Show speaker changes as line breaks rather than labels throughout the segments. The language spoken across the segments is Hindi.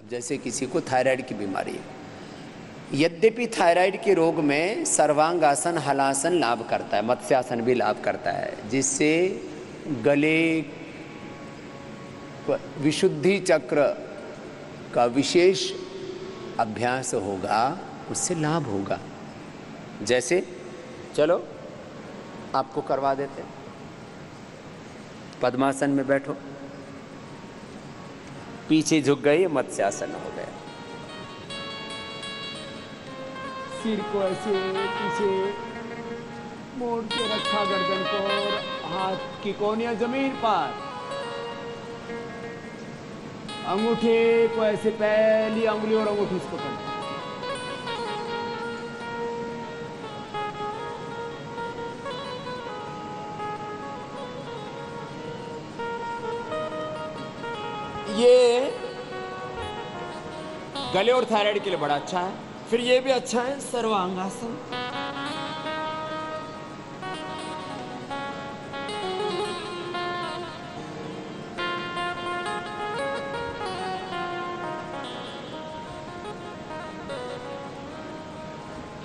जैसे किसी को थायराइड की बीमारी है। यद्यपि थायराइड के रोग में सर्वांगासन हलासन लाभ करता है, मत्स्यासन भी लाभ करता है, जिससे गले विशुद्धि चक्र का विशेष अभ्यास होगा, उससे लाभ होगा। जैसे चलो आपको करवा देते हैं। पद्मासन में बैठो, पीछे झुक गए, मत्स्यासन हो गया।
सिर को ऐसे पीछे मोड़ के रखा गर्दन को और हाथ की कोहनियां जमीन पर, अंगूठे को ऐसे पहली अंगुली और अंगूठी से पकड़। ये गले और थायराइड के लिए बड़ा अच्छा है। फिर ये भी अच्छा है सर्वांगासन।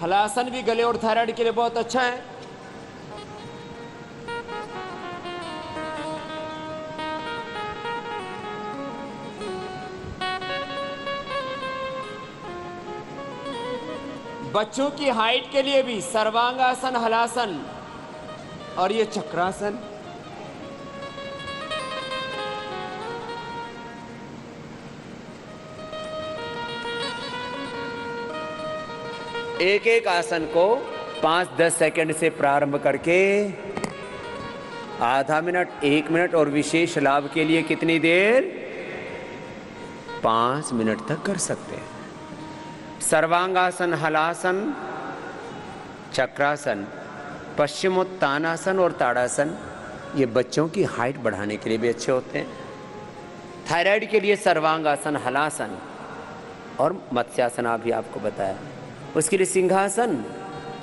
हलासन भी गले और थायराइड के लिए बहुत अच्छा है। बच्चों की हाइट के लिए भी सर्वांगासन, हलासन और ये चक्रासन।
एक एक आसन को 5-10 सेकंड से प्रारंभ करके आधा मिनट, 1 मिनट और विशेष लाभ के लिए कितनी देर? 5 मिनट तक कर सकते हैं। सर्वांगासन, हलासन, चक्रासन, पश्चिमोत्तानासन और ताड़ासन ये बच्चों की हाइट बढ़ाने के लिए भी अच्छे होते हैं। थायराइड के लिए सर्वांगासन, हलासन और मत्स्यासन अभी आपको बताया। उसके लिए सिंहासन,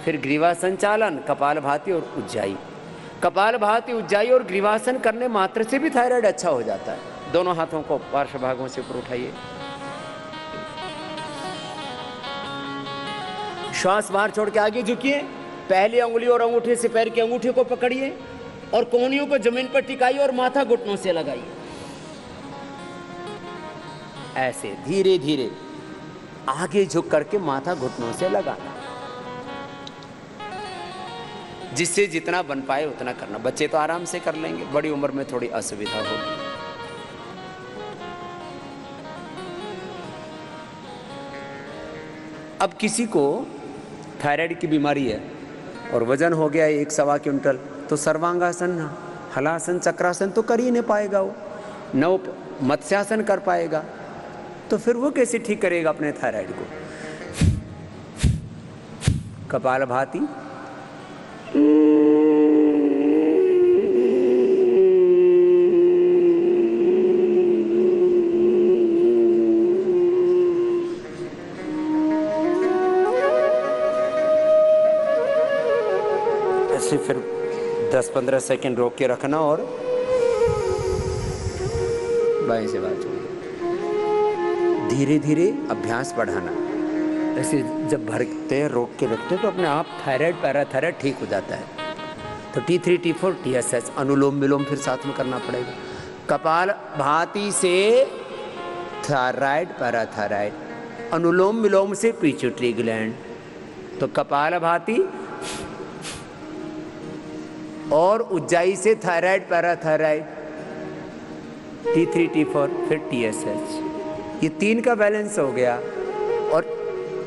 फिर ग्रीवासन चालन, कपालभाति और उज्जाई। कपालभाति, उज्जाई और ग्रीवासन करने मात्र से भी थायराइड अच्छा हो जाता है। दोनों हाथों को पार्श्व भागों से ऊपर उठाइए, श्वास बाहर छोड़ के आगे झुकिए। पहली अंगुली और अंगूठे से पैर की अंगूठे को पकड़िए और कोहनियों को जमीन पर टिकाइए और माथा घुटनों से लगाइए। ऐसे धीरे धीरे आगे झुक करके माथा घुटनों से लगाना, जिससे जितना बन पाए उतना करना। बच्चे तो आराम से कर लेंगे, बड़ी उम्र में थोड़ी असुविधा होगी। अब किसी को थायराइड की बीमारी है और वजन हो गया 1-1.25 क्विंटल, तो सर्वांगासन, हलासन, चक्रासन तो कर ही नहीं पाएगा वो, न वो मत्स्यासन कर पाएगा। तो फिर वो कैसे ठीक करेगा अपने थायराइड को? कपालभाति, ऐसे फिर 10-15 सेकंड रोक के रखना और बाएं से बात छोड़िए। धीरे धीरे अभ्यास बढ़ाना। ऐसे जब भरते हैं, रोक के रखते हैं, तो अपने आप थायराइड, पैराथायराइड ठीक हो जाता है। तो T3, T4, TSH, अनुलोम विलोम फिर साथ में करना पड़ेगा। कपालभाति से थायराइड, पैराथायराइड, अनुलोम विलोम से पिट्यूटरी ग्लैंड। तो कपालभाति और उज्जाई से थायराइड, पैराथायराइड, T3, T4 फिर TSH। ये 3 का बैलेंस हो गया। और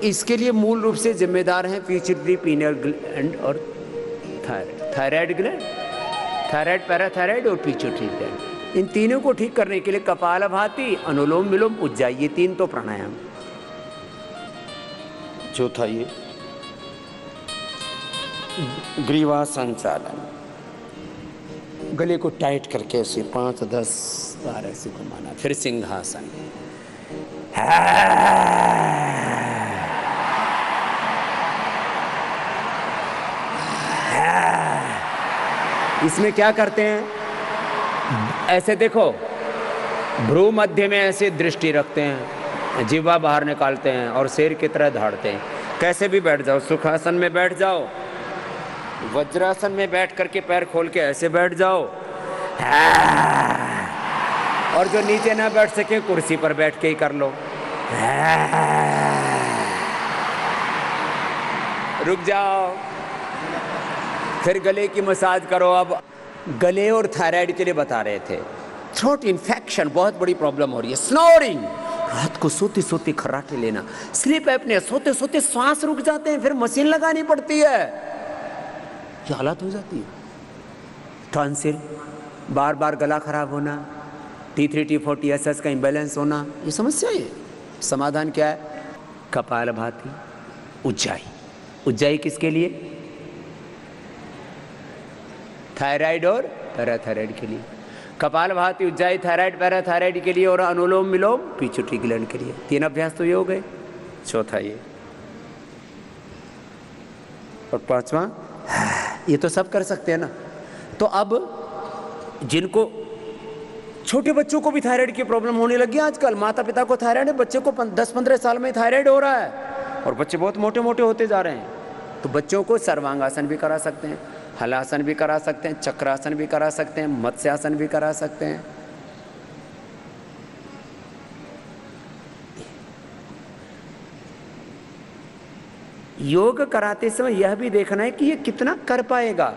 इसके लिए मूल रूप से जिम्मेदार हैं पिट्यूटरी, पीनियल ग्लैंड और थायराइड ग्लैंड, थायराइड, पैराथायराइड और पिट्यूटरी ग्लैंड। इन तीनों को ठीक करने के लिए कपालभाति, अनुलोम विलोम, उज्जाई, ये 3 तो प्राणायाम। चौथा ये ग्रीवा संचालन, गले को टाइट करके ऐसे 5-10 बार ऐसे घुमाना। फिर सिंहासन, इसमें क्या करते हैं? ऐसे देखो, भ्रू मध्य में ऐसे दृष्टि रखते हैं जीवा बाहर निकालते हैं और शेर की तरह दौड़ते हैं। कैसे भी बैठ जाओ, सुखासन में बैठ जाओ, वज्रासन में बैठ करके पैर खोल के ऐसे बैठ जाओ, और जो नीचे ना बैठ सके कुर्सी पर बैठ के ही कर लो। रुक जाओ, फिर गले की मसाज करो। अब गले और थायराइड के लिए बता रहे थे। थ्रोट इन्फेक्शन बहुत बड़ी प्रॉब्लम हो रही है। स्नोरिंग, रात को सोते सोते खर्राटे लेना, स्लीप एपनिया, सोते सोते सांस रुक जाते हैं, फिर मशीन लगानी पड़ती है, क्या हालत हो जाती है। टॉन्सिल, बार बार गला खराब होना, T3 T4 TSS का इम्बैलेंस होना, ये समस्या है। समाधान क्या है? कपालभाति, उज्जाई। उज्जाई किसके लिए? थायराइड और पैराथायराइड के लिए। कपालभाति, उज्जाई, थायराइड, पैराथायराइड के लिए, और अनुलोम विलोम पिट्यूटरी ग्लैंड के लिए। 3 अभ्यास तो ये हो गए, चौथा ये, और 5वां ये तो सब कर सकते हैं ना। तो अब जिनको, छोटे बच्चों को भी थायराइड की प्रॉब्लम होने लगी आजकल। माता पिता को थायराइड है, बच्चे को 10-15 साल में थायराइड हो रहा है, और बच्चे बहुत मोटे मोटे होते जा रहे हैं। तो बच्चों को सर्वांगासन भी करा सकते हैं, हलासन भी करा सकते हैं, चक्रासन भी करा सकते हैं, मत्स्यासन भी करा सकते हैं। योग कराते समय यह भी देखना है कि ये कितना कर पाएगा।